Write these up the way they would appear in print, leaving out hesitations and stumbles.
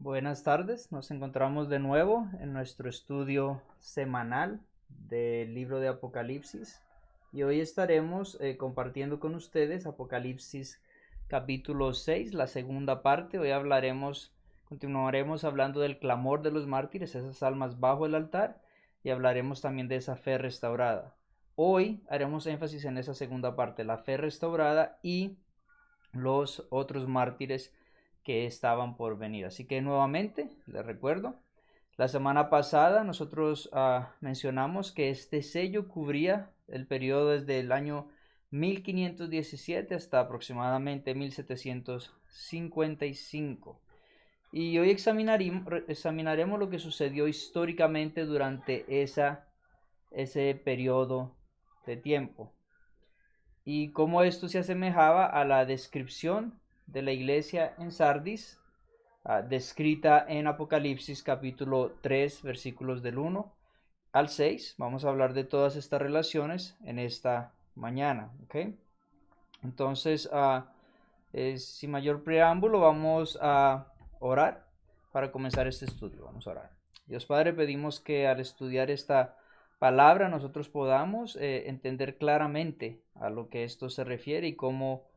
Buenas tardes, nos encontramos de nuevo en nuestro estudio semanal del libro de Apocalipsis y hoy estaremos compartiendo con ustedes Apocalipsis capítulo 6, la segunda parte. Hoy continuaremos hablando del clamor de los mártires, esas almas bajo el altar, y hablaremos también de esa fe restaurada. Hoy haremos énfasis en esa segunda parte, la fe restaurada y los otros mártires que estaban por venir. Así que nuevamente les recuerdo, la semana pasada nosotros mencionamos que este sello cubría el periodo desde el año 1517 hasta aproximadamente 1755. Y hoy examinaremos lo que sucedió históricamente durante ese periodo de tiempo y cómo esto se asemejaba a la descripción de la iglesia en Sardis, descrita en Apocalipsis capítulo 3, versículos del 1 al 6. Vamos a hablar de todas estas relaciones en esta mañana, ¿ok? Entonces, sin mayor preámbulo, vamos a orar para comenzar este estudio. Vamos a orar. Dios Padre, pedimos que al estudiar esta palabra nosotros podamos entender claramente a lo que esto se refiere y cómo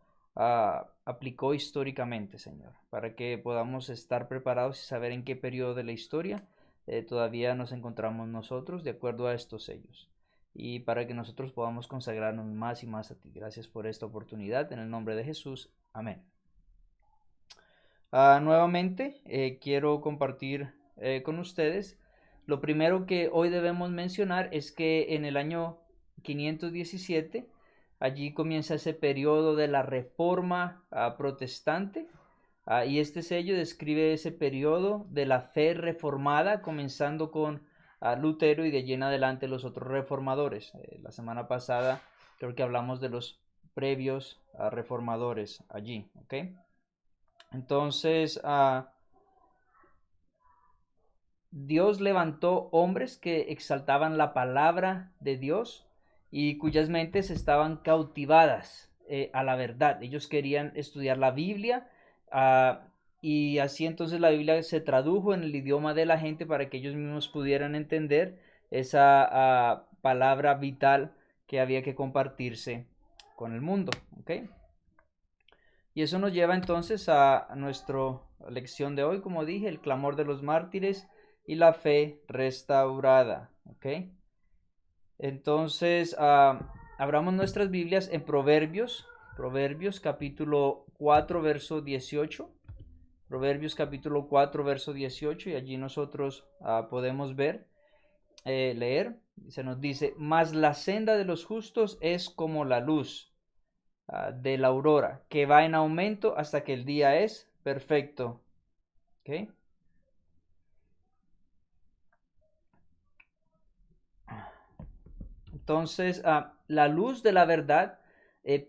aplicó históricamente, Señor, para que podamos estar preparados y saber en qué periodo de la historia todavía nos encontramos nosotros de acuerdo a estos sellos, y para que nosotros podamos consagrarnos más y más a ti. Gracias por esta oportunidad, en el nombre de Jesús, amén. Nuevamente quiero compartir con ustedes. Lo primero que hoy debemos mencionar es que en el año 517 allí comienza ese periodo de la Reforma protestante, y este sello describe ese periodo de la fe reformada, comenzando con Lutero y de allí en adelante los otros reformadores. La semana pasada creo que hablamos de los previos reformadores allí, ¿ok? Entonces, Dios levantó hombres que exaltaban la palabra de Dios y cuyas mentes estaban cautivadas a la verdad. Ellos querían estudiar la Biblia, y así entonces la Biblia se tradujo en el idioma de la gente para que ellos mismos pudieran entender esa palabra vital que había que compartirse con el mundo, ¿ok? Y eso nos lleva entonces a nuestra lección de hoy, como dije, el clamor de los mártires y la fe restaurada, ¿ok? Entonces, abramos nuestras Biblias en Proverbios capítulo 4, verso 18. Proverbios capítulo 4, verso 18, y allí nosotros podemos leer, se nos dice: mas la senda de los justos es como la luz de la aurora, que va en aumento hasta que el día es perfecto. ¿Okay? Entonces, la luz de la verdad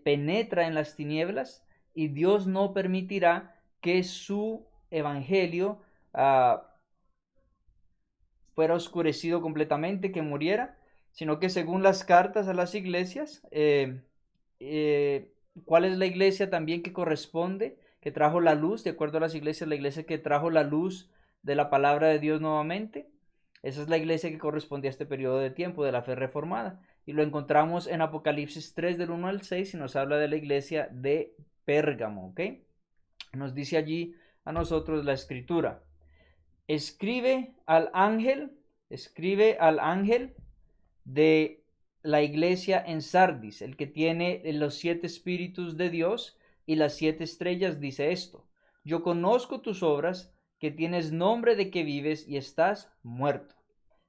penetra en las tinieblas, y Dios no permitirá que su evangelio fuera oscurecido completamente, que muriera, sino que según las cartas a las iglesias, ¿cuál es la iglesia también que corresponde, que trajo la luz? De acuerdo a las iglesias, la iglesia que trajo la luz de la palabra de Dios nuevamente, esa es la iglesia que corresponde a este periodo de tiempo de la fe reformada, y lo encontramos en Apocalipsis 3 del 1 al 6, y nos habla de la iglesia de Pérgamo, ¿ok? Nos dice allí a nosotros la escritura: escribe al ángel de la iglesia en Sardis, el que tiene los 7 espíritus de Dios y las 7 estrellas, dice esto: yo conozco tus obras, que tienes nombre de que vives y estás muerto.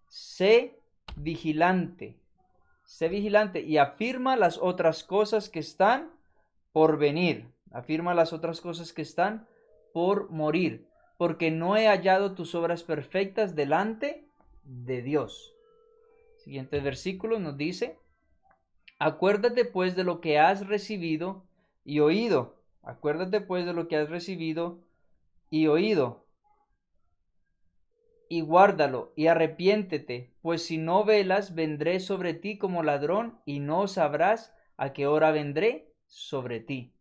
Sé vigilante y afirma las otras cosas que están por venir. Afirma las otras cosas que están por morir, porque no he hallado tus obras perfectas delante de Dios. Siguiente versículo nos dice: acuérdate pues de lo que has recibido y oído. Acuérdate pues de lo que has recibido y oído. Y guárdalo y arrepiéntete, pues si no velas, vendré sobre ti como ladrón y no sabrás a qué hora vendré sobre ti.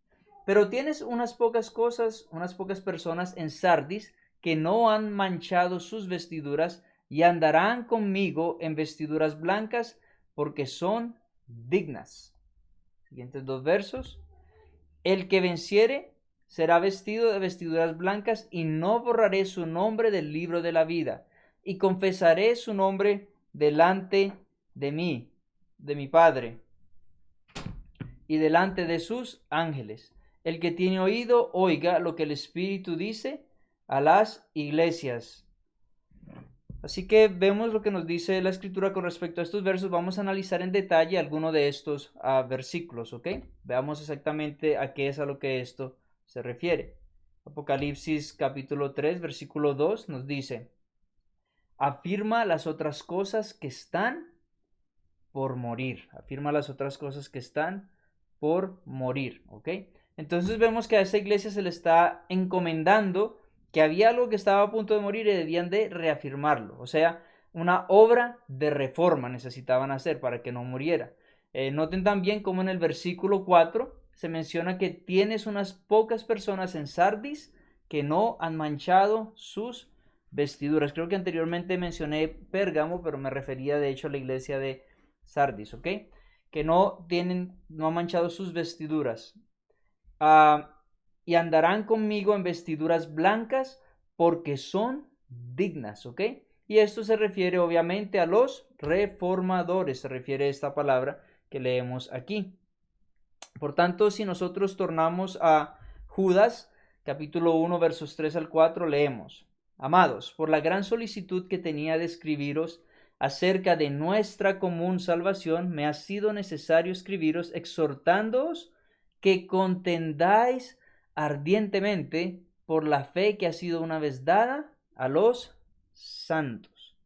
Pero tienes unas pocas cosas, unas pocas personas en Sardis que no han manchado sus vestiduras y andarán conmigo en vestiduras blancas porque son dignas. Siguientes dos versos. El que venciere será vestido de vestiduras blancas y no borraré su nombre del libro de la vida y confesaré su nombre delante de mí, de mi Padre, y delante de sus ángeles. El que tiene oído, oiga lo que el Espíritu dice a las iglesias. Así que vemos lo que nos dice la Escritura con respecto a estos versos. Vamos a analizar en detalle alguno de estos versículos, ¿ok? Veamos exactamente a qué es a lo que esto se refiere. Apocalipsis capítulo 3, versículo 2 nos dice: afirma las otras cosas que están por morir. Afirma las otras cosas que están por morir, ¿ok? Entonces vemos que a esa iglesia se le está encomendando que había algo que estaba a punto de morir y debían de reafirmarlo. O sea, una obra de reforma necesitaban hacer para que no muriera. Noten también cómo en el versículo 4 se menciona que tienes unas pocas personas en Sardis que no han manchado sus vestiduras. Creo que anteriormente mencioné Pérgamo, pero me refería de hecho a la iglesia de Sardis, ¿ok? Que no han manchado sus vestiduras. Y andarán conmigo en vestiduras blancas porque son dignas, ¿ok? Y esto se refiere obviamente a los reformadores, se refiere a esta palabra que leemos aquí. Por tanto, si nosotros tornamos a Judas, capítulo 1, versos 3 al 4, leemos: amados, por la gran solicitud que tenía de escribiros acerca de nuestra común salvación, me ha sido necesario escribiros exhortándoos que contendáis ardientemente por la fe que ha sido una vez dada a los santos.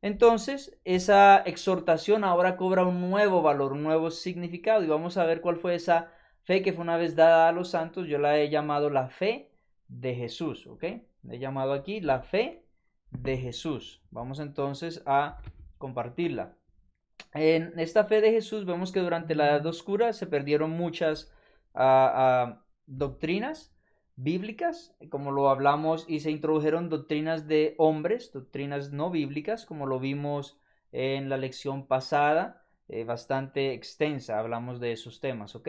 Entonces, esa exhortación ahora cobra un nuevo valor, un nuevo significado, y vamos a ver cuál fue esa fe que fue una vez dada a los santos. Yo la he llamado la fe de Jesús, ¿ok? La he llamado aquí la fe de Jesús. Vamos entonces a compartirla. En esta fe de Jesús vemos que durante la Edad Oscura se perdieron muchas doctrinas bíblicas, como lo hablamos, y se introdujeron doctrinas de hombres, doctrinas no bíblicas, como lo vimos en la lección pasada, bastante extensa, hablamos de esos temas, ¿ok?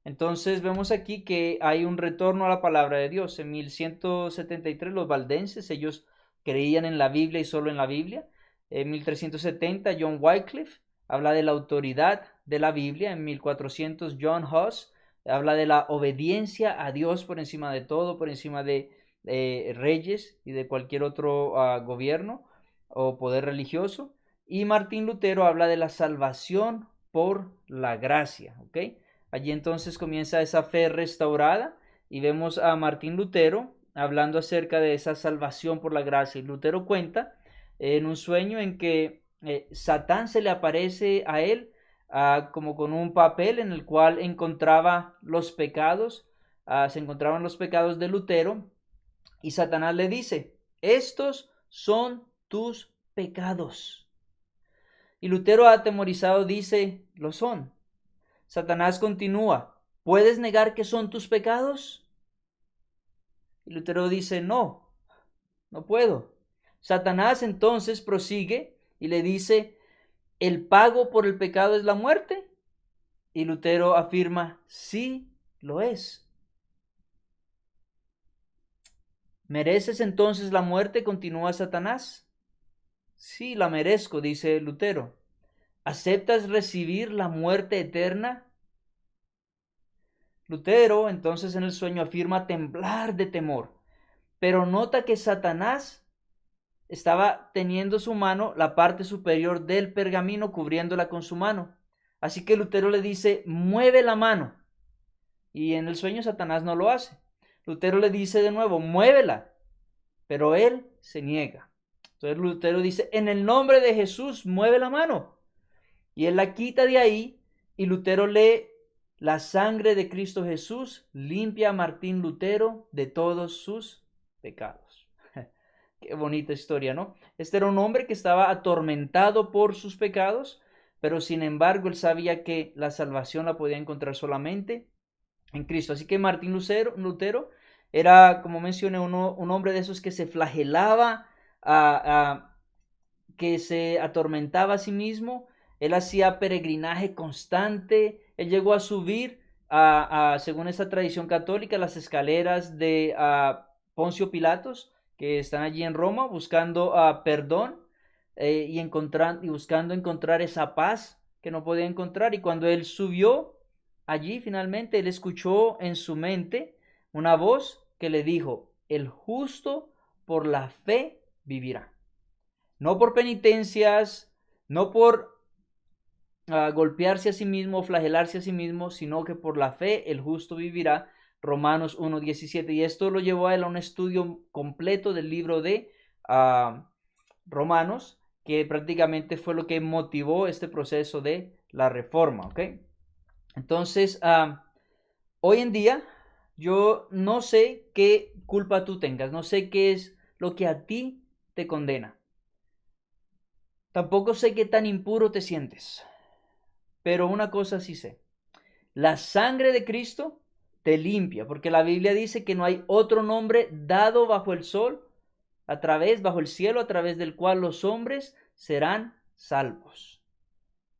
Entonces vemos aquí que hay un retorno a la palabra de Dios. En 1173 los valdenses, ellos creían en la Biblia y solo en la Biblia. En 1370 John Wycliffe habla de la autoridad de la Biblia. En 1400 John Huss habla de la obediencia a Dios por encima de todo, por encima de reyes y de cualquier otro gobierno o poder religioso. Y Martín Lutero habla de la salvación por la gracia, ¿ok? Allí entonces comienza esa fe restaurada y vemos a Martín Lutero hablando acerca de esa salvación por la gracia. Y Lutero cuenta en un sueño en que Satán se le aparece a él como con un papel en el cual encontraba los pecados, se encontraban los pecados de Lutero, y Satanás le dice: estos son tus pecados. Y Lutero, atemorizado, dice: lo son. Satanás continúa: ¿puedes negar que son tus pecados? Y Lutero dice: no, no puedo. Satanás entonces prosigue y le dice: ¿el pago por el pecado es la muerte? Y Lutero afirma: sí, lo es. ¿Mereces entonces la muerte?, continúa Satanás. Sí, la merezco, dice Lutero. ¿Aceptas recibir la muerte eterna? Lutero entonces en el sueño afirma temblar de temor, pero nota que Satanás estaba teniendo su mano, la parte superior del pergamino, cubriéndola con su mano. Así que Lutero le dice: mueve la mano. Y en el sueño Satanás no lo hace. Lutero le dice de nuevo: muévela. Pero él se niega. Entonces Lutero dice: en el nombre de Jesús, mueve la mano. Y él la quita de ahí y Lutero lee: la sangre de Cristo Jesús limpia a Martín Lutero de todos sus pecados. Qué bonita historia, ¿no? Este era un hombre que estaba atormentado por sus pecados, pero sin embargo él sabía que la salvación la podía encontrar solamente en Cristo. Así que Martín Lutero era, como mencioné, un hombre de esos que se flagelaba, que se atormentaba a sí mismo. Él hacía peregrinaje constante. Él llegó a subir, según esta tradición católica, las escaleras de Poncio Pilatos, que están allí en Roma, buscando perdón y buscando encontrar esa paz que no podía encontrar. Y cuando él subió allí, finalmente, él escuchó en su mente una voz que le dijo: el justo por la fe vivirá. No por penitencias, no por golpearse a sí mismo, flagelarse a sí mismo, sino que por la fe el justo vivirá. Romanos 1:17. Y esto lo llevó a él a un estudio completo del libro de Romanos, que prácticamente fue lo que motivó este proceso de la reforma. ¿Ok? Entonces, hoy en día, yo no sé qué culpa tú tengas, no sé qué es lo que a ti te condena. Tampoco sé qué tan impuro te sientes, pero una cosa sí sé: la sangre de Cristo te limpia, porque la Biblia dice que no hay otro nombre dado bajo el sol, bajo el cielo, a través del cual los hombres serán salvos.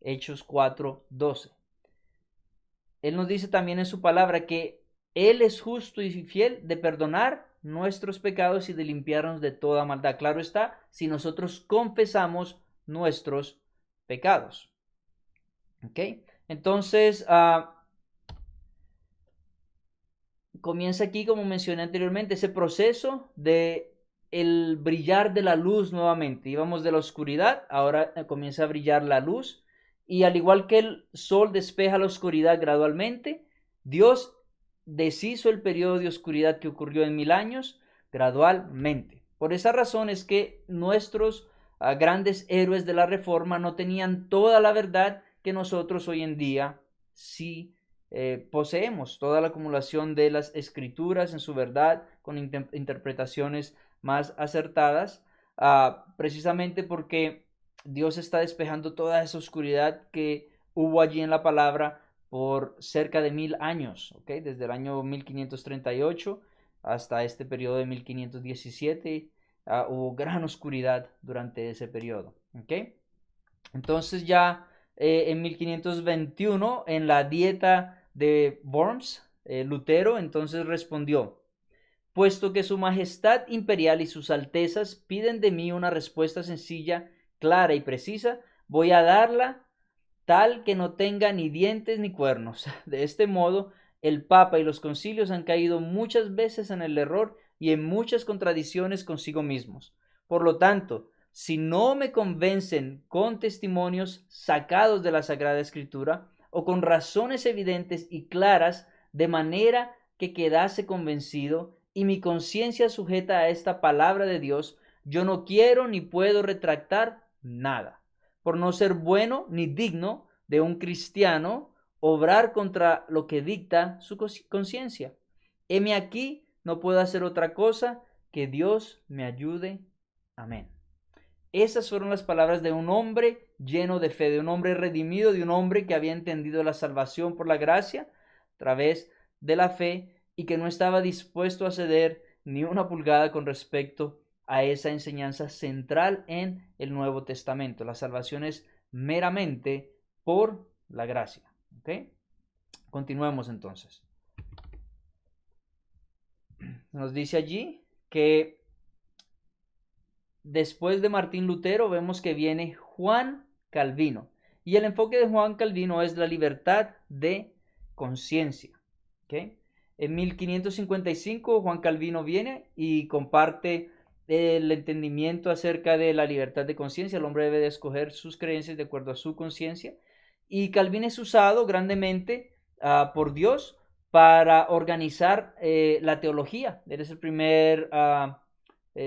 Hechos 4:12. Él nos dice también en su palabra que Él es justo y fiel de perdonar nuestros pecados y de limpiarnos de toda maldad. Claro está, si nosotros confesamos nuestros pecados. ¿Ok? Entonces, comienza aquí, como mencioné anteriormente, ese proceso de el brillar de la luz nuevamente. Íbamos de la oscuridad, ahora comienza a brillar la luz. Y al igual que el sol despeja la oscuridad gradualmente, Dios deshizo el periodo de oscuridad que ocurrió en 1000 años gradualmente. Por esa razón es que nuestros grandes héroes de la Reforma no tenían toda la verdad que nosotros hoy en día sí poseemos, toda la acumulación de las escrituras en su verdad, con interpretaciones más acertadas, precisamente porque Dios está despejando toda esa oscuridad que hubo allí en la palabra por cerca de 1000 años, ¿okay? Desde el año 1538 hasta este periodo de 1517, hubo gran oscuridad durante ese periodo, ¿okay? Entonces ya en 1521, en la dieta de Worms, Lutero entonces respondió: puesto que su majestad imperial y sus altezas piden de mí una respuesta sencilla, clara y precisa, voy a darla, tal que no tenga ni dientes ni cuernos. De este modo, el Papa y los concilios han caído muchas veces en el error y en muchas contradicciones consigo mismos. Por lo tanto, si no me convencen con testimonios sacados de la Sagrada Escritura o con razones evidentes y claras, de manera que quedase convencido y mi conciencia sujeta a esta palabra de Dios, yo no quiero ni puedo retractar nada, por no ser bueno ni digno de un cristiano obrar contra lo que dicta su conciencia. Heme aquí, no puedo hacer otra cosa, que Dios me ayude. Amén. Esas fueron las palabras de un hombre lleno de fe, de un hombre redimido, de un hombre que había entendido la salvación por la gracia a través de la fe y que no estaba dispuesto a ceder ni una pulgada con respecto a esa enseñanza central en el Nuevo Testamento. La salvación es meramente por la gracia. ¿Ok? Continuemos entonces. Nos dice allí que después de Martín Lutero vemos que viene Juan Calvino. Y el enfoque de Juan Calvino es la libertad de conciencia. ¿Okay? En 1555 Juan Calvino viene y comparte el entendimiento acerca de la libertad de conciencia. El hombre debe de escoger sus creencias de acuerdo a su conciencia. Y Calvino es usado grandemente por Dios para organizar la teología. Él es el primer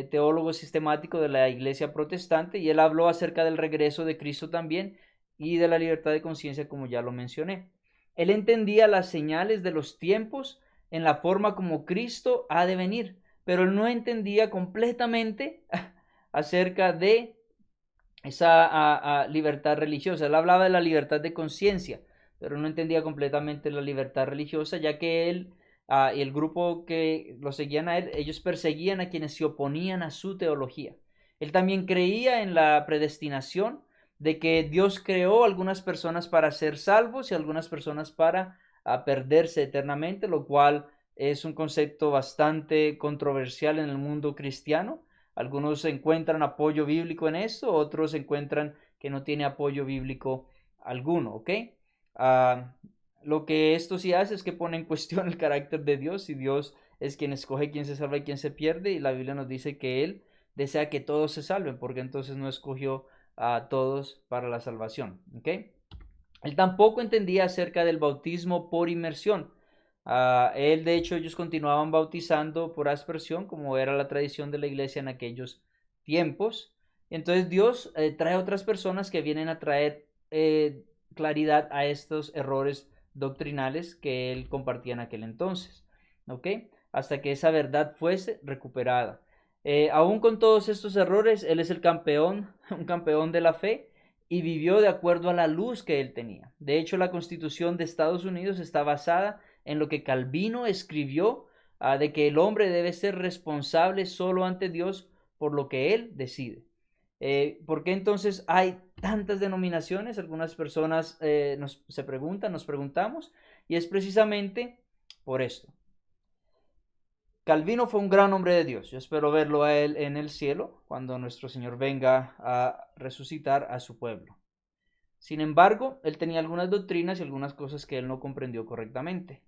teólogo sistemático de la iglesia protestante y él habló acerca del regreso de Cristo también y de la libertad de conciencia, como ya lo mencioné. Él entendía las señales de los tiempos en la forma como Cristo ha de venir, pero él no entendía completamente acerca de esa libertad religiosa. Él hablaba de la libertad de conciencia, pero no entendía completamente la libertad religiosa, ya que él y el grupo que lo seguían a él, ellos perseguían a quienes se oponían a su teología. Él también creía en la predestinación, de que Dios creó algunas personas para ser salvos y algunas personas para perderse eternamente, lo cual es un concepto bastante controversial en el mundo cristiano. Algunos encuentran apoyo bíblico en esto, otros encuentran que no tiene apoyo bíblico alguno, ¿ok? Ah, lo que esto sí hace es que pone en cuestión el carácter de Dios, y Dios es quien escoge quién se salva y quién se pierde, y la Biblia nos dice que Él desea que todos se salven, porque entonces no escogió a todos para la salvación, ¿ok? Él tampoco entendía acerca del bautismo por inmersión. Él, de hecho, ellos continuaban bautizando por aspersión, como era la tradición de la iglesia en aquellos tiempos. Entonces Dios trae otras personas que vienen a traer claridad a estos errores doctrinales que él compartía en aquel entonces, ¿ok? Hasta que esa verdad fuese recuperada. Aún con todos estos errores, él es el campeón, un campeón de la fe, y vivió de acuerdo a la luz que él tenía. De hecho, la Constitución de Estados Unidos está basada en lo que Calvino escribió, de que el hombre debe ser responsable solo ante Dios por lo que él decide. ¿Por qué entonces hay tantas denominaciones? Algunas personas se preguntan, nos preguntamos, y es precisamente por esto. Calvino fue un gran hombre de Dios. Yo espero verlo a él en el cielo cuando nuestro Señor venga a resucitar a su pueblo. Sin embargo, él tenía algunas doctrinas y algunas cosas que él no comprendió correctamente.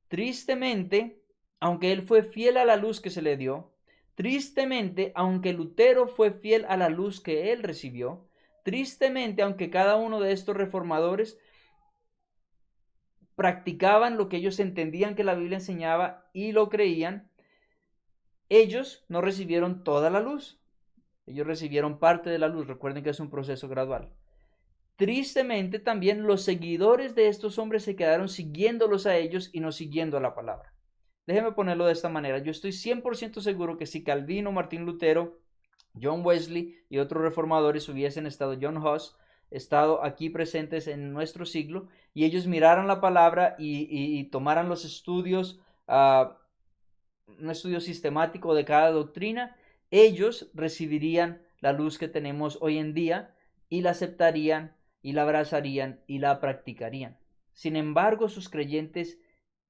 Tristemente, aunque él fue fiel a la luz que se le dio, tristemente, aunque Lutero fue fiel a la luz que él recibió, tristemente, aunque cada uno de estos reformadores practicaban lo que ellos entendían que la Biblia enseñaba y lo creían, ellos no recibieron toda la luz. Ellos recibieron parte de la luz. Recuerden que es un proceso gradual. Tristemente también los seguidores de estos hombres se quedaron siguiéndolos a ellos y no siguiendo la palabra. Déjeme ponerlo de esta manera. Yo estoy 100% seguro que si Calvino, Martín Lutero, John Wesley y otros reformadores hubiesen estado, John Huss, estado aquí presentes en nuestro siglo, y ellos miraran la palabra y tomaran los estudios, un estudio sistemático de cada doctrina, ellos recibirían la luz que tenemos hoy en día y la aceptarían y la abrazarían y la practicarían. Sin embargo, sus creyentes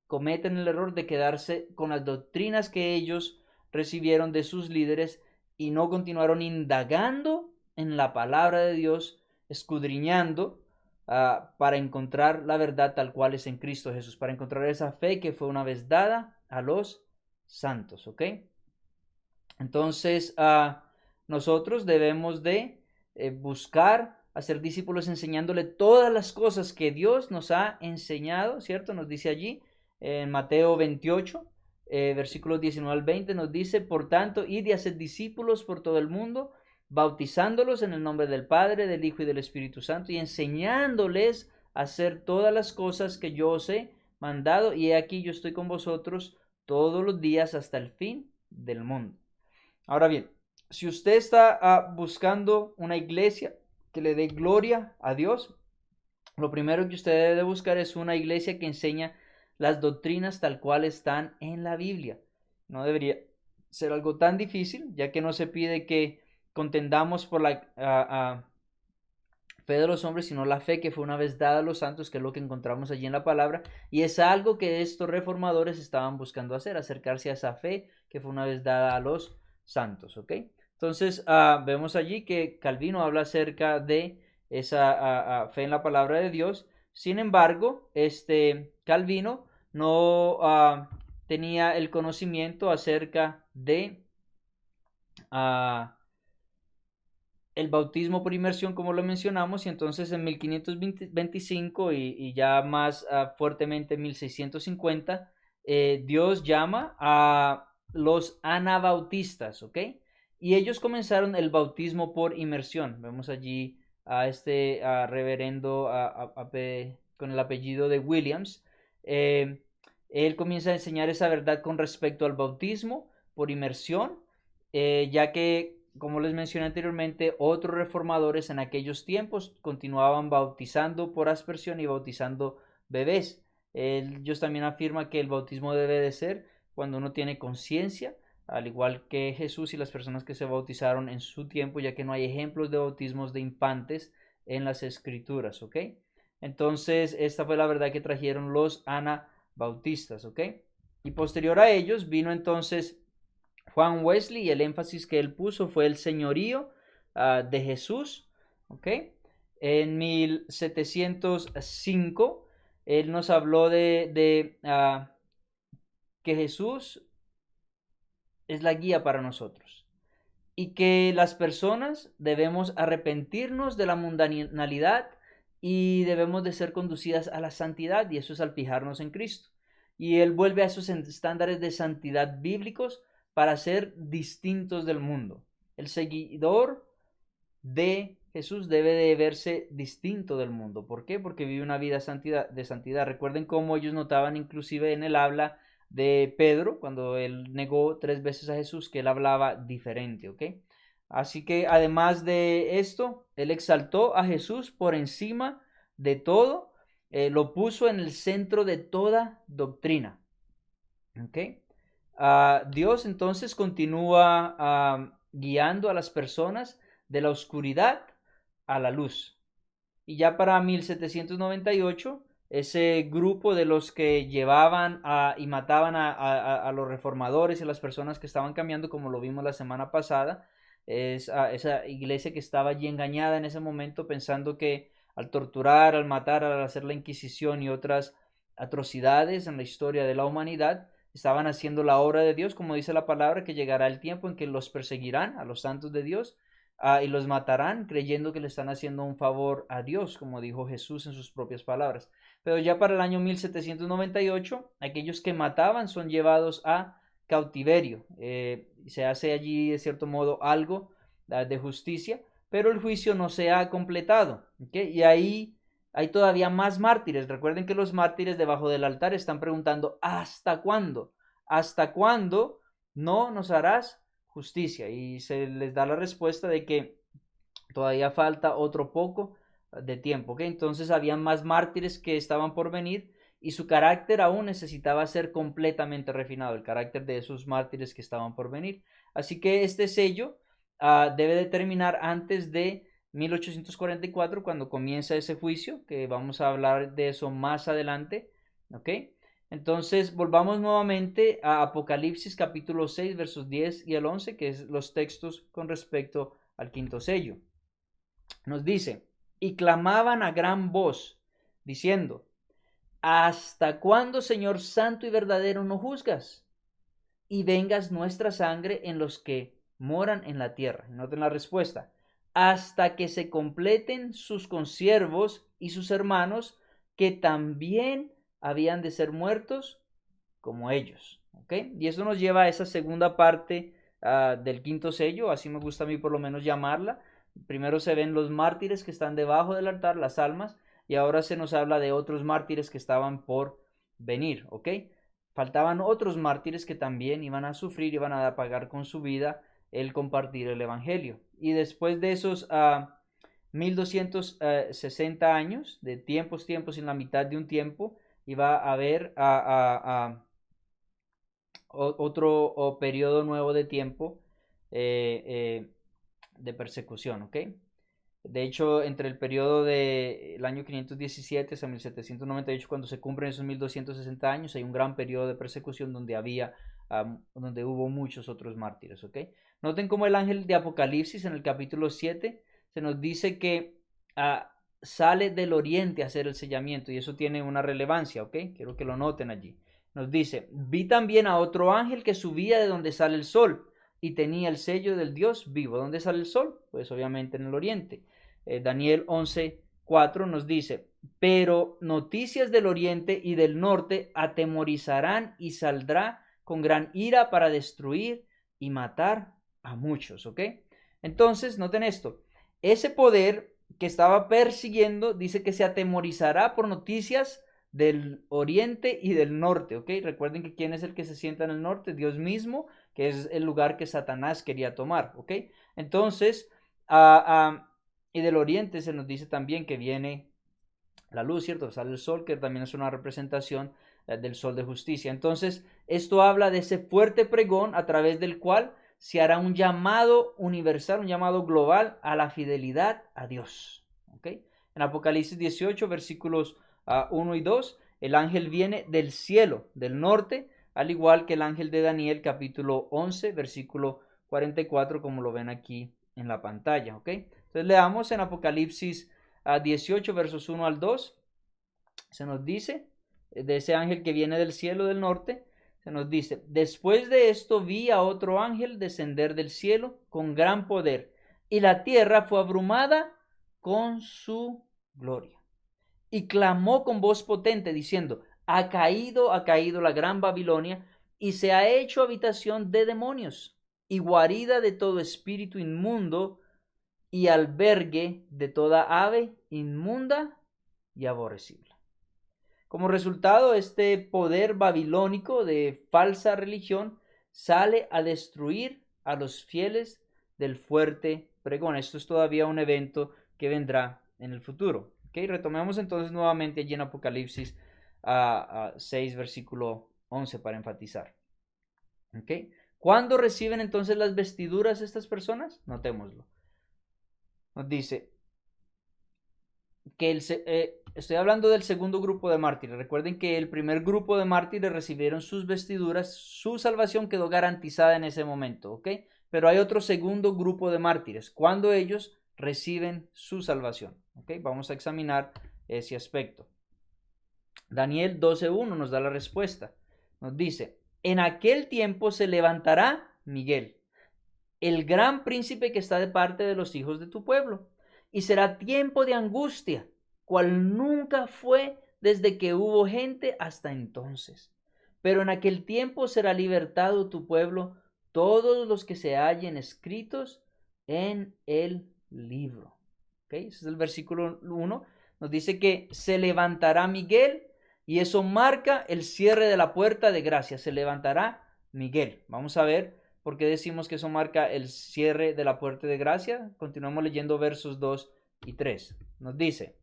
cometen el error de quedarse con las doctrinas que ellos recibieron de sus líderes y no continuaron indagando en la palabra de Dios, escudriñando para encontrar la verdad tal cual es en Cristo Jesús, para encontrar esa fe que fue una vez dada a los santos, ¿ok? Entonces, nosotros debemos de buscar hacer discípulos enseñándole todas las cosas que Dios nos ha enseñado, ¿cierto? Nos dice allí en Mateo 28, versículos 19 al 20, nos dice: por tanto, id y haced discípulos por todo el mundo, bautizándolos en el nombre del Padre, del Hijo y del Espíritu Santo, y enseñándoles a hacer todas las cosas que yo os he mandado, y he aquí yo estoy con vosotros todos los días hasta el fin del mundo. Ahora bien, si usted está buscando una iglesia que le dé gloria a Dios, lo primero que usted debe buscar es una iglesia que enseña las doctrinas tal cual están en la Biblia. No debería ser algo tan difícil, ya que no se pide que contendamos por la fe de los hombres, sino la fe que fue una vez dada a los santos, que es lo que encontramos allí en la palabra, y es algo que estos reformadores estaban buscando hacer, acercarse a esa fe que fue una vez dada a los santos, ¿ok? Entonces, vemos allí que Calvino habla acerca de esa fe en la palabra de Dios. Sin embargo, Calvino no tenía el conocimiento acerca de el bautismo por inmersión, como lo mencionamos, y entonces en 1525 y ya más fuertemente en 1650, Dios llama a los anabautistas, ¿ok? Y ellos comenzaron el bautismo por inmersión. Vemos allí a reverendo con el apellido de Williams. Él comienza a enseñar esa verdad con respecto al bautismo por inmersión, ya que, como les mencioné anteriormente, otros reformadores en aquellos tiempos continuaban bautizando por aspersión y bautizando bebés. Ellos también afirman que el bautismo debe de ser cuando uno tiene conciencia, al igual que Jesús y las personas que se bautizaron en su tiempo, ya que no hay ejemplos de bautismos de infantes en las escrituras, ¿ok? Entonces, esta fue la verdad que trajeron los anabautistas, ¿ok? Y posterior a ellos vino entonces Juan Wesley, y el énfasis que él puso fue el señorío de Jesús, ¿ok? En 1705, él nos habló de que Jesús es la guía para nosotros y que las personas debemos arrepentirnos de la mundanalidad y debemos de ser conducidas a la santidad, y eso es al fijarnos en Cristo. Y él vuelve a esos estándares de santidad bíblicos para ser distintos del mundo. El seguidor de Jesús debe de verse distinto del mundo. ¿Por qué? Porque vive una vida de santidad. Recuerden cómo ellos notaban inclusive en el habla de Pedro, cuando él negó 3 veces a Jesús, que él hablaba diferente, ¿ok? Así que además de esto, él exaltó a Jesús por encima de todo, lo puso en el centro de toda doctrina, ¿ok? Dios entonces continúa guiando a las personas de la oscuridad a la luz. Y ya para 1798, ese grupo de los que llevaban y mataban a los reformadores y a las personas que estaban cambiando, como lo vimos la semana pasada, esa iglesia que estaba allí engañada en ese momento, pensando que al torturar, al matar, al hacer la Inquisición y otras atrocidades en la historia de la humanidad, estaban haciendo la obra de Dios, como dice la palabra, que llegará el tiempo en que los perseguirán a los santos de Dios, y los matarán creyendo que le están haciendo un favor a Dios, como dijo Jesús en sus propias palabras. Pero ya para el año 1798, aquellos que mataban son llevados a cautiverio. Se hace allí de cierto modo algo de justicia, pero el juicio no se ha completado, ¿okay? Y ahí hay todavía más mártires. Recuerden que los mártires debajo del altar están preguntando: ¿hasta cuándo? ¿Hasta cuándo no nos harás justicia? Y se les da la respuesta de que todavía falta otro poco de tiempo, ¿ok? Entonces habían más mártires que estaban por venir, y su carácter aún necesitaba ser completamente refinado, el carácter de esos mártires que estaban por venir. Así que este sello debe de terminar antes de 1844, cuando comienza ese juicio, que vamos a hablar de eso más adelante, ¿ok? Entonces volvamos nuevamente a Apocalipsis capítulo 6 versos 10 y el 11, que es los textos con respecto al quinto sello. Nos dice: y clamaban a gran voz, diciendo: ¿hasta cuándo, Señor santo y verdadero, no juzgas y vengas nuestra sangre en los que moran en la tierra? Noten la respuesta: hasta que se completen sus consiervos y sus hermanos, que también habían de ser muertos como ellos. ¿Ok? Y eso nos lleva a esa segunda parte del quinto sello, así me gusta a mí por lo menos llamarla. Primero se ven los mártires que están debajo del altar, las almas, y ahora se nos habla de otros mártires que estaban por venir, ¿ok? Faltaban otros mártires que también iban a sufrir, iban a pagar con su vida el compartir el evangelio. Y después de esos 1260 años, de tiempos en la mitad de un tiempo, iba a haber otro periodo nuevo de tiempo de persecución, ¿ok? De hecho, entre el periodo del año 517 hasta 1798, cuando se cumplen esos 1260 años, hay un gran periodo de persecución donde hubo muchos otros mártires, ¿ok? Noten cómo el ángel de Apocalipsis en el capítulo 7 se nos dice que sale del oriente a hacer el sellamiento, y eso tiene una relevancia, ¿ok? Quiero que lo noten allí. Nos dice: vi también a otro ángel que subía de donde sale el sol y tenía el sello del Dios vivo. ¿Dónde sale el sol? Pues obviamente en el oriente. Daniel 11:4 nos dice: pero noticias del oriente y del norte atemorizarán y saldrá con gran ira para destruir y matar a muchos, ¿ok? Entonces, noten esto: ese poder que estaba persiguiendo, dice que se atemorizará por noticias del oriente y del norte, ¿ok? Recuerden que quién es el que se sienta en el norte, Dios mismo, que es el lugar que Satanás quería tomar, ¿ok? Entonces, y del oriente se nos dice también que viene la luz, ¿cierto? Sale el sol, que también es una representación del sol de justicia. Entonces, esto habla de ese fuerte pregón a través del cual se hará un llamado universal, un llamado global a la fidelidad a Dios. ¿Ok? En Apocalipsis 18, versículos 1 y 2, el ángel viene del cielo, del norte, al igual que el ángel de Daniel, capítulo 11, versículo 44, como lo ven aquí en la pantalla. ¿Ok? Entonces leamos en Apocalipsis 18, versos 1 al 2, se nos dice, de ese ángel que viene del cielo del norte, se nos dice, después de esto vi a otro ángel descender del cielo con gran poder, y la tierra fue abrumada con su gloria. Y clamó con voz potente, diciendo, ha caído la gran Babilonia, y se ha hecho habitación de demonios, y guarida de todo espíritu inmundo, y albergue de toda ave inmunda y aborrecible. Como resultado, este poder babilónico de falsa religión sale a destruir a los fieles del fuerte pregón. Esto es todavía un evento que vendrá en el futuro. ¿Okay? Retomemos entonces nuevamente allí en Apocalipsis 6, versículo 11 para enfatizar. ¿Okay? ¿Cuándo reciben entonces las vestiduras estas personas? Notémoslo. Nos dice que estoy hablando del segundo grupo de mártires. Recuerden que el primer grupo de mártires recibieron sus vestiduras, su salvación quedó garantizada en ese momento, ¿ok? Pero hay otro segundo grupo de mártires, cuando ellos reciben su salvación, ¿ok? Vamos a examinar ese aspecto. Daniel 12:1 nos da la respuesta. Nos dice, en aquel tiempo se levantará Miguel, el gran príncipe que está de parte de los hijos de tu pueblo, y será tiempo de angustia, cual nunca fue desde que hubo gente hasta entonces. Pero en aquel tiempo será libertado tu pueblo, todos los que se hallen escritos en el libro. ¿Okay? Ese es el versículo 1. Nos dice que se levantará Miguel, y eso marca el cierre de la puerta de gracia. Se levantará Miguel. Vamos a ver por qué decimos que eso marca el cierre de la puerta de gracia. Continuamos leyendo versos 2 y 3. Nos dice,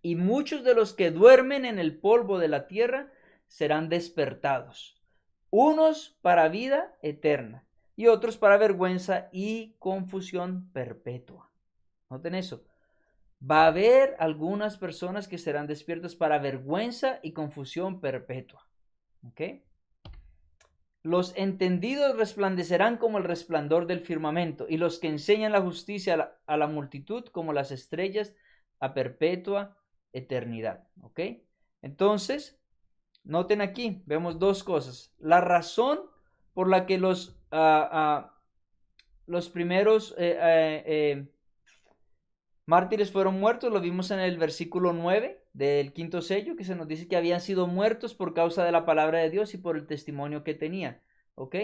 y muchos de los que duermen en el polvo de la tierra serán despertados, unos para vida eterna y otros para vergüenza y confusión perpetua. Noten eso. Va a haber algunas personas que serán despiertas para vergüenza y confusión perpetua. ¿Ok? Los entendidos resplandecerán como el resplandor del firmamento, y los que enseñan la justicia a la multitud como las estrellas a perpetua eternidad. ¿Ok? Entonces, noten aquí, vemos dos cosas. La razón por la que los primeros mártires fueron muertos, lo vimos en el versículo 9 del quinto sello, que se nos dice que habían sido muertos por causa de la palabra de Dios y por el testimonio que tenían. ¿Ok?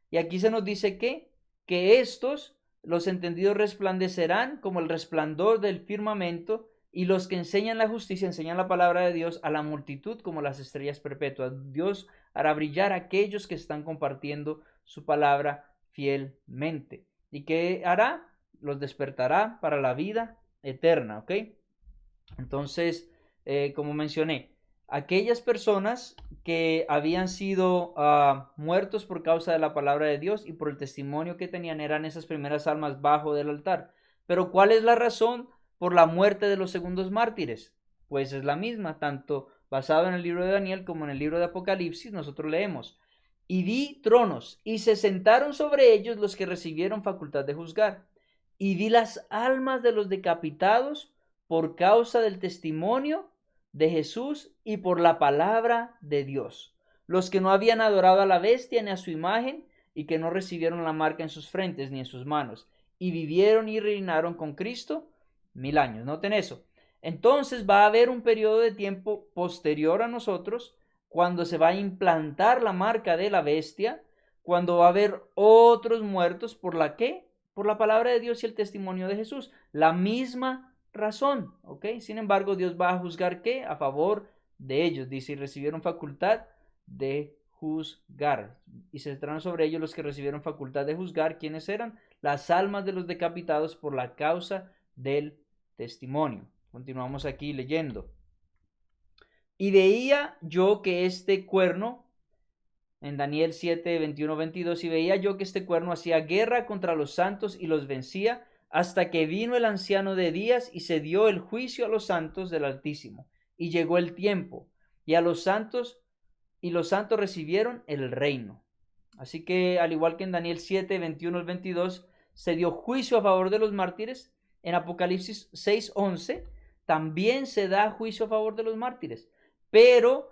Y aquí se nos dice que estos, los entendidos, resplandecerán como el resplandor del firmamento, y los que enseñan la justicia, enseñan la palabra de Dios a la multitud como las estrellas perpetuas. Dios hará brillar a aquellos que están compartiendo su palabra fielmente. ¿Y qué hará? Los despertará para la vida eterna, ¿ok? Entonces, como mencioné, aquellas personas que habían sido muertos por causa de la palabra de Dios y por el testimonio que tenían eran esas primeras almas bajo del altar. Pero ¿cuál es la razón por la muerte de los segundos mártires? Pues es la misma, tanto basado en el libro de Daniel como en el libro de Apocalipsis. Nosotros leemos, y vi tronos, y se sentaron sobre ellos los que recibieron facultad de juzgar, y vi las almas de los decapitados por causa del testimonio de Jesús y por la palabra de Dios, los que no habían adorado a la bestia ni a su imagen, y que no recibieron la marca en sus frentes ni en sus manos, y vivieron y reinaron con Cristo 1000 años. Noten eso. Entonces va a haber un periodo de tiempo posterior a nosotros, cuando se va a implantar la marca de la bestia, cuando va a haber otros muertos por la palabra de Dios y el testimonio de Jesús. La misma razón, ¿ok? Sin embargo, Dios va a juzgar ¿qué? A favor de ellos, dice, y recibieron facultad de juzgar. Y se centraron sobre ellos los que recibieron facultad de juzgar. ¿Quiénes eran? Las almas de los decapitados por la causa del testimonio. Continuamos aquí leyendo. Y veía yo que este cuerno, en Daniel 7, 21, 22, y veía yo que este cuerno hacía guerra contra los santos y los vencía, hasta que vino el anciano de días y se dio el juicio a los santos del Altísimo. Y llegó el tiempo, y a los santos recibieron el reino. Así que, al igual que en Daniel 7, 21 al 22, se dio juicio a favor de los mártires, en Apocalipsis 6, 11, también se da juicio a favor de los mártires. Pero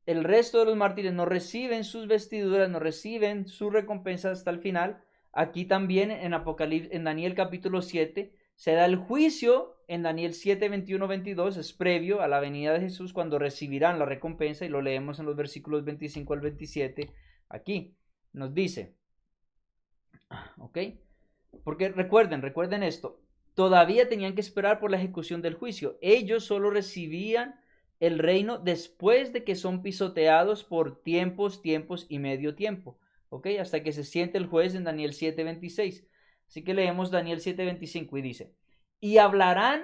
el resto de los mártires no reciben sus vestiduras, no reciben su recompensa hasta el final. Aquí también en Daniel capítulo 7 se da el juicio. En Daniel 7, 21, 22 es previo a la venida de Jesús, cuando recibirán la recompensa, y lo leemos en los versículos 25 al 27. Aquí nos dice, ¿ok? Porque recuerden esto, todavía tenían que esperar por la ejecución del juicio. Ellos solo recibían el reino después de que son pisoteados por tiempos y medio tiempo, ¿ok? Hasta que se siente el juez en Daniel 7:26. Así que leemos Daniel 7:25 y dice, y hablarán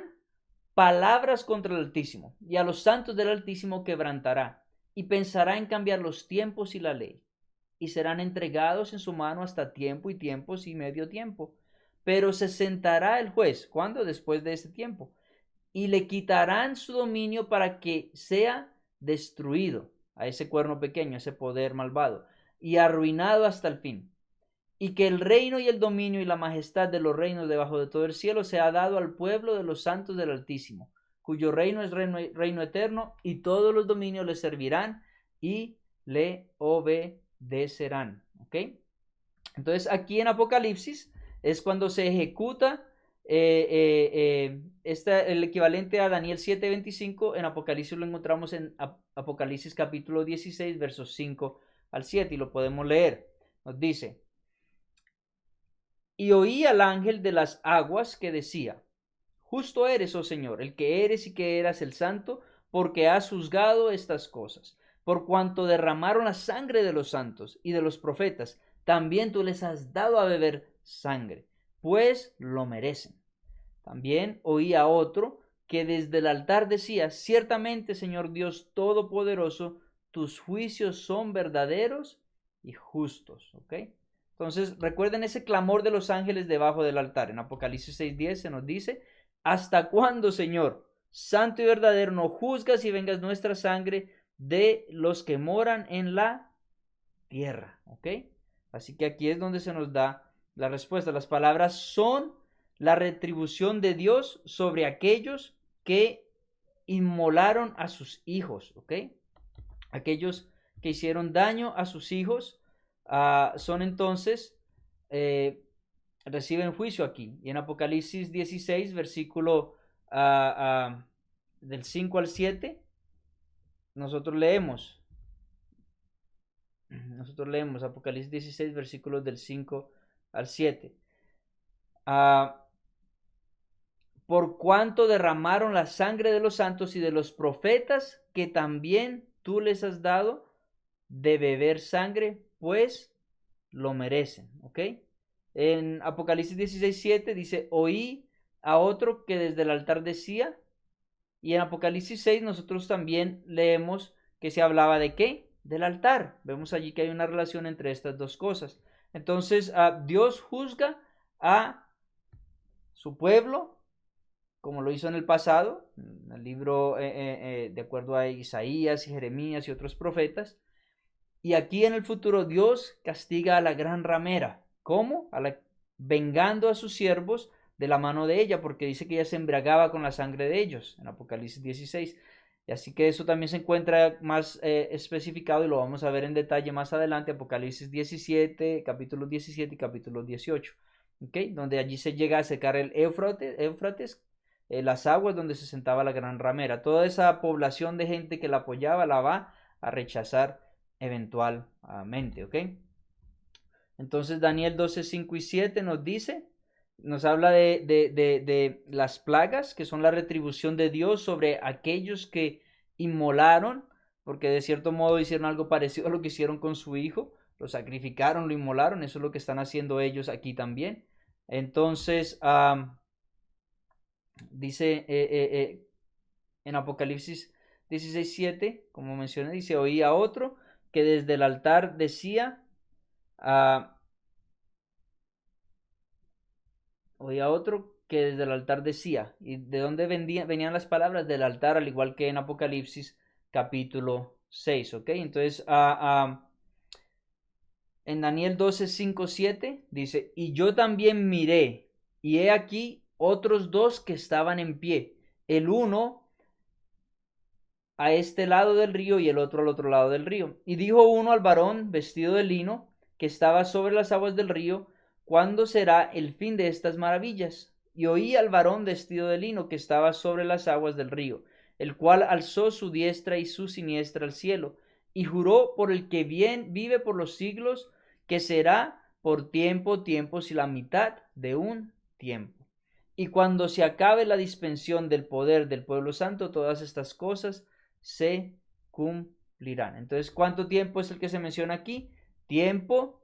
palabras contra el Altísimo, y a los santos del Altísimo quebrantará, y pensará en cambiar los tiempos y la ley, y serán entregados en su mano hasta tiempo y tiempos y medio tiempo. Pero se sentará el juez, ¿cuándo? Después de ese tiempo, y le quitarán su dominio para que sea destruido a ese cuerno pequeño, a ese poder malvado, y arruinado hasta el fin. Y que el reino y el dominio y la majestad de los reinos debajo de todo el cielo se ha dado al pueblo de los santos del Altísimo, cuyo reino es reino eterno, y todos los dominios le servirán y le obedecerán. ¿Ok? Entonces aquí en Apocalipsis es cuando se ejecuta el equivalente a Daniel 7:25. En Apocalipsis lo encontramos en Apocalipsis capítulo 16, versos 5 al 7, y lo podemos leer. Nos dice, y oí al ángel de las aguas que decía, justo eres, oh Señor, el que eres y que eras el santo, porque has juzgado estas cosas. Por cuanto derramaron la sangre de los santos y de los profetas, también tú les has dado a beber sangre, pues lo merecen. También oí a otro que desde el altar decía, ciertamente, Señor Dios Todopoderoso, tus juicios son verdaderos y justos. ¿Ok? Entonces, recuerden ese clamor de los ángeles debajo del altar. En Apocalipsis 6:10 se nos dice, ¿hasta cuándo, Señor, santo y verdadero, no juzgas y vengas nuestra sangre de los que moran en la tierra? ¿Ok? Así que aquí es donde se nos da la respuesta. Las palabras son la retribución de Dios sobre aquellos que inmolaron a sus hijos. ¿Ok? Aquellos que hicieron daño a sus hijos son entonces, reciben juicio aquí. Y en Apocalipsis 16, versículo del 5 al 7, nosotros leemos Apocalipsis 16, versículos del 5 al 7. Por cuanto derramaron la sangre de los santos y de los profetas, que también tú les has dado de beber sangre, pues lo merecen. ¿Ok? En Apocalipsis 16, 7 dice, oí a otro que desde el altar decía, y en Apocalipsis 6 nosotros también leemos que se hablaba de ¿qué? Del altar. Vemos allí que hay una relación entre estas dos cosas. Entonces, Dios juzga a su pueblo, como lo hizo en el pasado, en el libro, de acuerdo a Isaías y Jeremías y otros profetas. Y aquí en el futuro Dios castiga a la gran ramera. ¿Cómo? Vengando a sus siervos de la mano de ella, porque dice que ella se embriagaba con la sangre de ellos, en Apocalipsis 16. Y así que eso también se encuentra más especificado, y lo vamos a ver en detalle más adelante, Apocalipsis 17, capítulo 17 y capítulo 18. ¿Okay? Donde allí se llega a secar el Éufrates, las aguas donde se sentaba la gran ramera. Toda esa población de gente que la apoyaba la va a rechazar eventualmente. ¿Ok? Entonces Daniel 12, 5 y 7 nos dice, nos habla de las plagas, que son la retribución de Dios sobre aquellos que inmolaron, porque de cierto modo hicieron algo parecido a lo que hicieron con su hijo, lo sacrificaron, lo inmolaron, eso es lo que están haciendo ellos aquí también. Entonces, dice en Apocalipsis 16:7, como mencioné, dice, oí a otro que desde el altar decía, oía otro que desde el altar decía. ¿Y de dónde venían las palabras? Del altar, al igual que en Apocalipsis capítulo 6, ¿ok? Entonces, en Daniel 12, 5, 7 dice, y yo también miré, y he aquí otros dos que estaban en pie, el uno a este lado del río y el otro al otro lado del río. Y dijo uno al varón vestido de lino, que estaba sobre las aguas del río, ¿cuándo será el fin de estas maravillas? Y oí al varón vestido de lino, que estaba sobre las aguas del río, el cual alzó su diestra y su siniestra al cielo, y juró por el que bien vive por los siglos, que será por tiempos y la mitad de un tiempo. Y cuando se acabe la dispensión del poder del pueblo santo, todas estas cosas se cumplirán. Entonces, ¿cuánto tiempo es el que se menciona aquí? Tiempos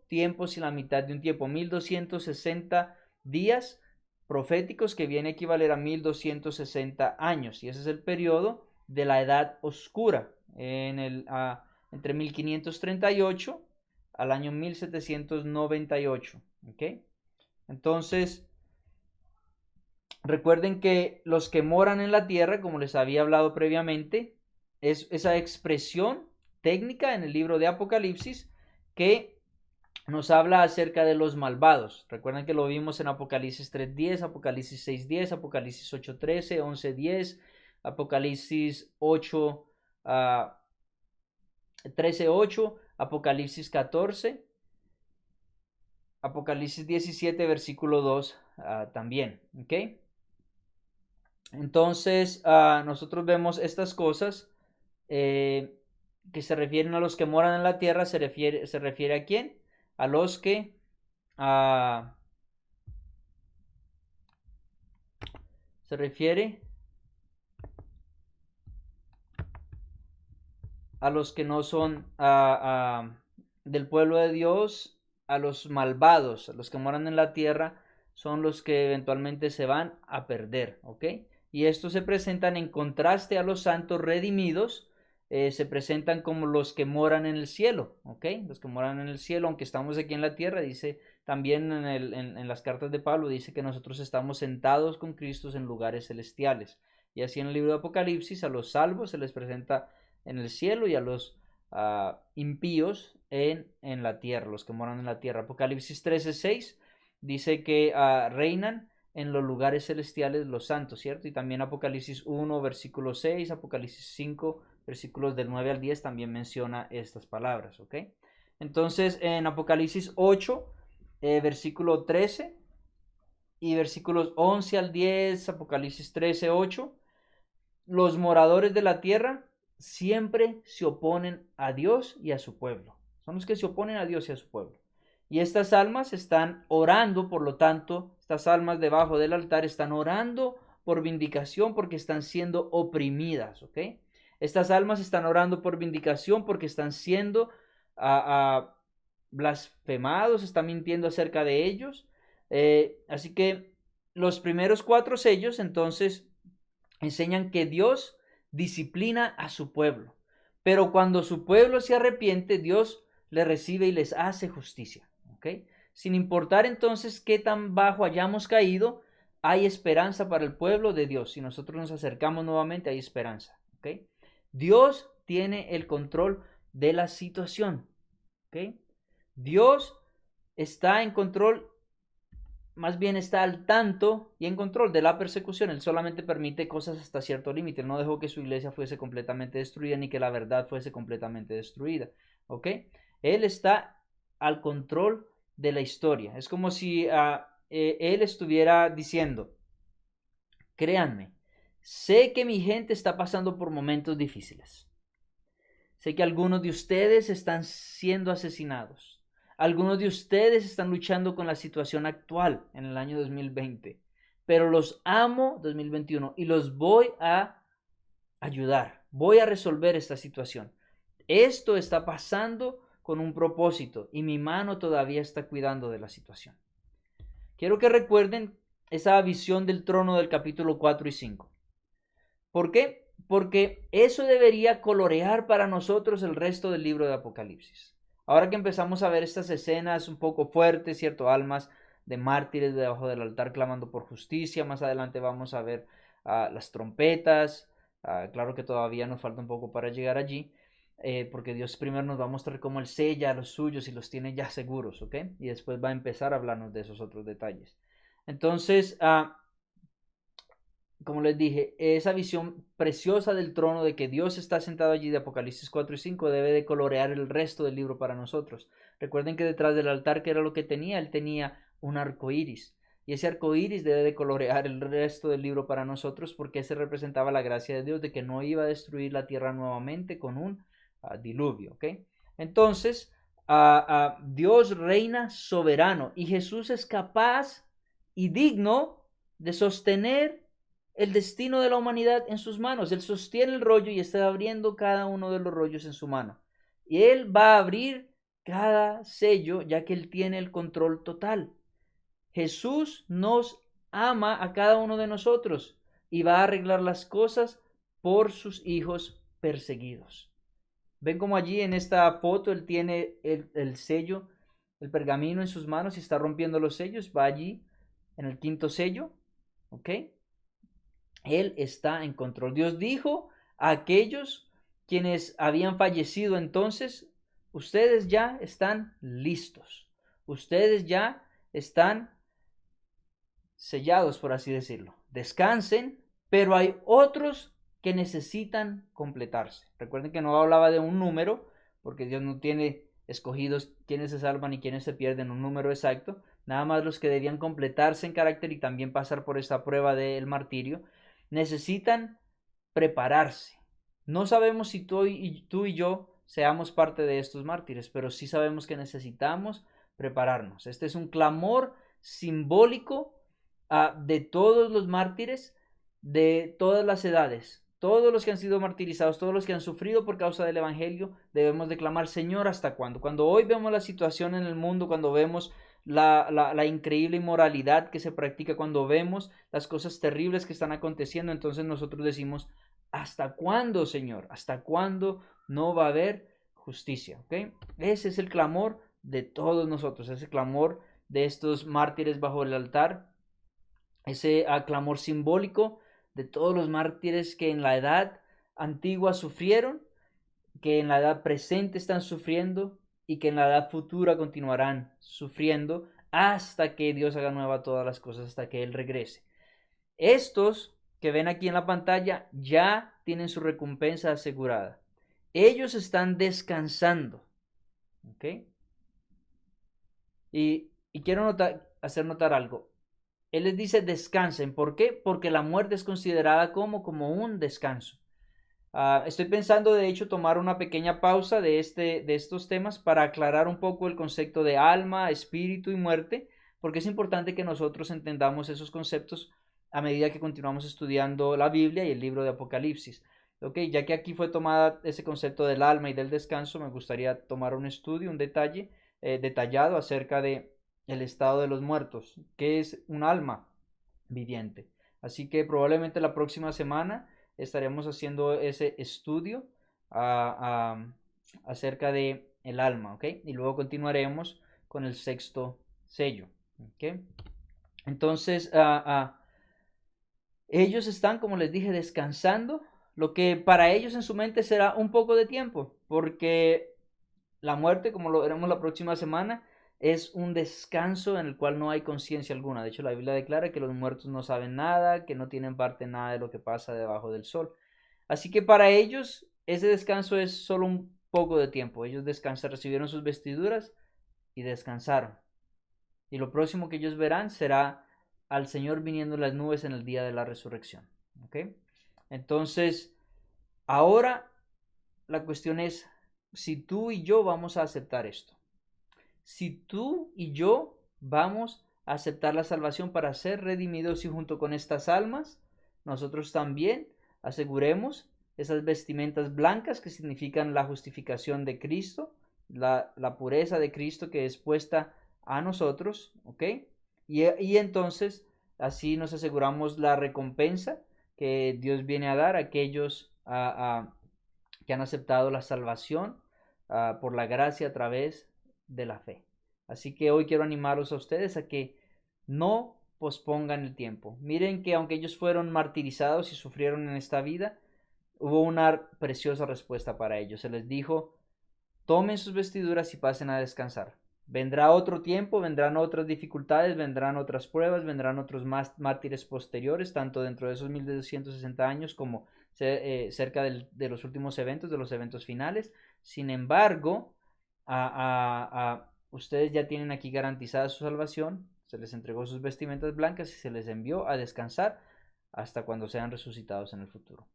y la mitad de un tiempo, 1260 días proféticos, que viene a equivaler a 1260 años, y ese es el periodo de la edad oscura, entre 1538 al año 1798, ¿ok? Entonces, recuerden que los que moran en la tierra, como les había hablado previamente, es esa expresión técnica en el libro de Apocalipsis que nos habla acerca de los malvados. Recuerden que lo vimos en Apocalipsis 3:10, Apocalipsis 6:10, Apocalipsis 8:13, 11:10, Apocalipsis 8, 13:8, Apocalipsis 14, Apocalipsis 17, versículo 2 también, ¿ok? Entonces, nosotros vemos estas cosas que se refieren a los que moran en la tierra. ¿Se refiere a quién? A los que se refiere a los que no son del pueblo de Dios, a los malvados, a los que moran en la tierra, son los que eventualmente se van a perder, ¿ok? Y estos se presentan en contraste a los santos redimidos, se presentan como los que moran en el cielo, ¿ok? Los que moran en el cielo, aunque estamos aquí en la tierra, dice también en las cartas de Pablo, dice que nosotros estamos sentados con Cristo en lugares celestiales. Y así en el libro de Apocalipsis a los salvos se les presenta en el cielo y a los impíos en la tierra, los que moran en la tierra. Apocalipsis 13:6 dice que reinan en los lugares celestiales los santos, ¿cierto? Y también Apocalipsis 1, versículo 6, Apocalipsis 5, versículos del 9 al 10 también menciona estas palabras, ¿ok? Entonces en Apocalipsis 8, versículo 13 y versículos 11 al 10, Apocalipsis 13:8, los moradores de la tierra siempre se oponen a Dios y a su pueblo. Son los que se oponen a Dios y a su pueblo. Y estas almas están orando, por lo tanto, estas almas debajo del altar están orando por vindicación porque están siendo oprimidas, ¿ok? Estas almas están orando por vindicación porque están siendo blasfemados, están mintiendo acerca de ellos. Así que los primeros 4 sellos, entonces, enseñan que Dios disciplina a su pueblo, pero cuando su pueblo se arrepiente, Dios le recibe y les hace justicia, ¿ok? Sin importar entonces qué tan bajo hayamos caído, hay esperanza para el pueblo de Dios. Si nosotros nos acercamos nuevamente, hay esperanza, ¿ok? Dios tiene el control de la situación, ¿ok? Dios está en control, más bien está al tanto y en control de la persecución. Él solamente permite cosas hasta cierto límite. Él no dejó que su iglesia fuese completamente destruida ni que la verdad fuese completamente destruida, ¿ok? Él está al control de la historia. Es como si él estuviera diciendo, créanme, sé que mi gente está pasando por momentos difíciles. Sé que algunos de ustedes están siendo asesinados. Algunos de ustedes están luchando con la situación actual en el año 2020, pero los amo 2021 y los voy a ayudar. Voy a resolver esta situación. Esto está pasando con un propósito y mi mano todavía está cuidando de la situación. Quiero que recuerden esa visión del trono del capítulo 4 y 5. ¿Por qué? Porque eso debería colorear para nosotros el resto del libro de Apocalipsis. Ahora que empezamos a ver estas escenas un poco fuertes, ¿cierto? Almas de mártires debajo del altar clamando por justicia. Más adelante vamos a ver las trompetas. Claro que todavía nos falta un poco para llegar allí, porque Dios primero nos va a mostrar cómo Él sella a los suyos y los tiene ya seguros, ¿ok? Y después va a empezar a hablarnos de esos otros detalles. Entonces, como les dije, esa visión preciosa del trono de que Dios está sentado allí de Apocalipsis 4 y 5 debe de colorear el resto del libro para nosotros. Recuerden que detrás del altar, ¿qué era lo que tenía? Él tenía un arco iris. Y ese arco iris debe de colorear el resto del libro para nosotros, porque ese representaba la gracia de Dios de que no iba a destruir la tierra nuevamente con un diluvio. ¿Ok? Entonces, Dios reina soberano y Jesús es capaz y digno de sostener el destino de la humanidad en sus manos. Él sostiene el rollo y está abriendo cada uno de los rollos en su mano. Y Él va a abrir cada sello, ya que Él tiene el control total. Jesús nos ama a cada uno de nosotros y va a arreglar las cosas por sus hijos perseguidos. Ven como allí en esta foto Él tiene el sello, el pergamino en sus manos y está rompiendo los sellos. Va allí en el quinto sello. ¿Ok? Él está en control. Dios dijo a aquellos quienes habían fallecido entonces, ustedes ya están listos. Ustedes ya están sellados, por así decirlo. Descansen, pero hay otros que necesitan completarse. Recuerden que no hablaba de un número, porque Dios no tiene escogidos quienes se salvan y quienes se pierden un número exacto. Nada más los que debían completarse en carácter y también pasar por esta prueba del martirio necesitan prepararse. No sabemos si tú y yo seamos parte de estos mártires, pero sí sabemos que necesitamos prepararnos. Este es un clamor simbólico de todos los mártires de todas las edades. Todos los que han sido martirizados, todos los que han sufrido por causa del Evangelio, debemos declamar, Señor, ¿hasta cuándo? Cuando hoy vemos la situación en el mundo, cuando vemos la increíble inmoralidad que se practica, cuando vemos las cosas terribles que están aconteciendo, entonces nosotros decimos, ¿hasta cuándo, Señor? ¿Hasta cuándo no va a haber justicia? ¿Okay? Ese es el clamor de todos nosotros, ese clamor de estos mártires bajo el altar, ese clamor simbólico de todos los mártires que en la edad antigua sufrieron, que en la edad presente están sufriendo y que en la edad futura continuarán sufriendo hasta que Dios haga nueva todas las cosas, hasta que Él regrese. Estos que ven aquí en la pantalla ya tienen su recompensa asegurada. Ellos están descansando. ¿Ok? Y quiero hacer notar algo. Él les dice descansen. ¿Por qué? Porque la muerte es considerada como un descanso. Estoy pensando, de hecho, tomar una pequeña pausa de estos temas para aclarar un poco el concepto de alma, espíritu y muerte, porque es importante que nosotros entendamos esos conceptos a medida que continuamos estudiando la Biblia y el libro de Apocalipsis. Okay, ya que aquí fue tomada ese concepto del alma y del descanso, me gustaría tomar un estudio, un detalle detallado acerca de el estado de los muertos, que es un alma viviente. Así que probablemente la próxima semana estaremos haciendo ese estudio acerca de el alma, ¿ok? Y luego continuaremos con el sexto sello, ¿ok? Entonces, ellos están, como les dije, descansando, lo que para ellos en su mente será un poco de tiempo, porque la muerte, como lo veremos la próxima semana, es un descanso en el cual no hay conciencia alguna. De hecho, la Biblia declara que los muertos no saben nada, que no tienen parte en nada de lo que pasa debajo del sol. Así que para ellos ese descanso es solo un poco de tiempo. Ellos descansan, recibieron sus vestiduras y descansaron. Y lo próximo que ellos verán será al Señor viniendo en las nubes en el día de la resurrección. ¿Ok? Entonces, ahora la cuestión es si tú y yo vamos a aceptar esto. si tú y yo vamos a aceptar la salvación para ser redimidos y junto con estas almas, nosotros también aseguremos esas vestimentas blancas que significan la justificación de Cristo, la pureza de Cristo que es puesta a nosotros, ¿ok? Y entonces así nos aseguramos la recompensa que Dios viene a dar a aquellos que han aceptado la salvación por la gracia a través de la fe. Así que hoy quiero animaros a ustedes a que no pospongan el tiempo. Miren que aunque ellos fueron martirizados y sufrieron en esta vida, hubo una preciosa respuesta para ellos. Se les dijo: tomen sus vestiduras y pasen a descansar. Vendrá otro tiempo, vendrán otras dificultades, vendrán otras pruebas, vendrán otros mártires posteriores, tanto dentro de esos 1260 años como cerca de los últimos eventos, de los eventos finales. Sin embargo, ustedes ya tienen aquí garantizada su salvación, se les entregó sus vestimentas blancas y se les envió a descansar hasta cuando sean resucitados en el futuro.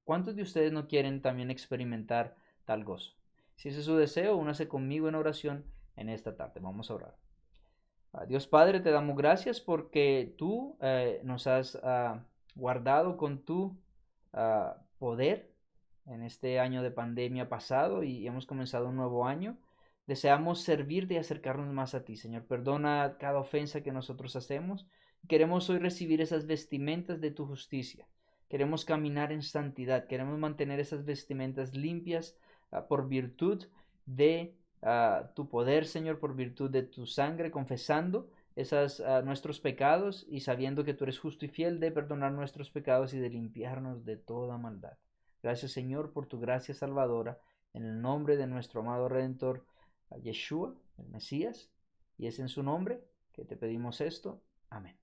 ¿Cuántos de ustedes no quieren también experimentar tal gozo? Si ese es su deseo, únase conmigo en oración en esta tarde. Vamos a orar. Dios Padre, te damos gracias porque tú nos has guardado con tu poder en este año de pandemia pasado y hemos comenzado un nuevo año. Deseamos servirte y acercarnos más a ti, Señor. Perdona cada ofensa que nosotros hacemos. Queremos hoy recibir esas vestimentas de tu justicia. Queremos caminar en santidad. Queremos mantener esas vestimentas limpias por virtud de tu poder, Señor, por virtud de tu sangre, confesando nuestros pecados y sabiendo que tú eres justo y fiel de perdonar nuestros pecados y de limpiarnos de toda maldad. Gracias, Señor, por tu gracia salvadora, en el nombre de nuestro amado Redentor, Yeshua, el Mesías, y es en su nombre que te pedimos esto. Amén.